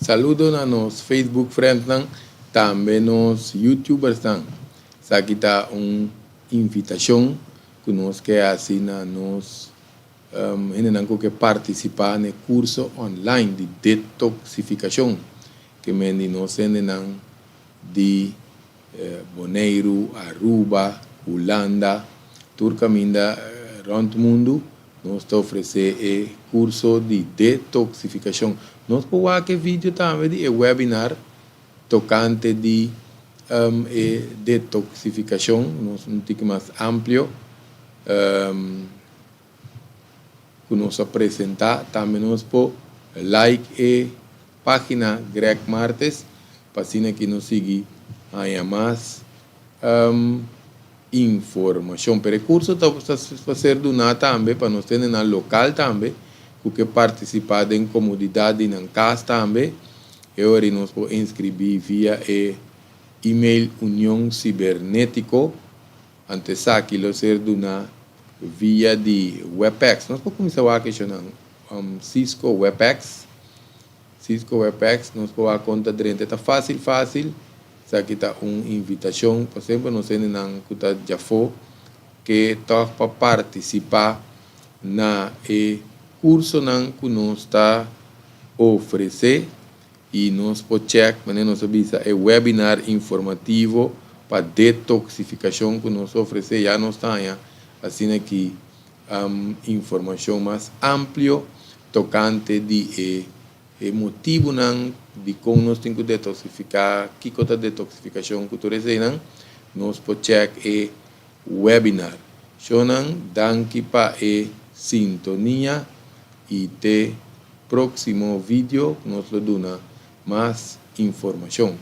saludo a nos Facebook friends também nos YouTubers aqui está uma invitação que nós quer assim nos que participar no curso online de detoxificação que nós temos de Bonaire, Aruba, Holanda, Turcaminda, rond o mundo. Nós oferecemos curso de detoxificação. Nós podemos ver vídeo também de webinar tocante de detoxificação, um pouco mais amplo, que nós apresentar. Também nós podemos like a página Greg Martes, para que nos siga aí mais informação. Pero o curso está ser donado também para nós ter no local também, que participar em comunidade na casa também. E agora nós podemos inscrever via e-mail União Cibernético, antes aqui lo ser donado via de WebEx. Nós podemos começar a questionar Cisco WebEx. Cisco WebEx, nós podemos contar dentro. Está fácil. Aqui está uma invitação, por exemplo, nós temos que já foi que está para participar na curso que nós está oferecer e nós podemos checar, mas nós avisa webinar informativo para detoxificação que nós oferecer já nós está assim aqui informação mais ampla tocante de motivo de como nós temos que detoxificar, que é a detoxificação que tu recebes, nós podemos checar webinar. Shonan, danke para a sintonia e até próximo vídeo nós lhe damos mais informação.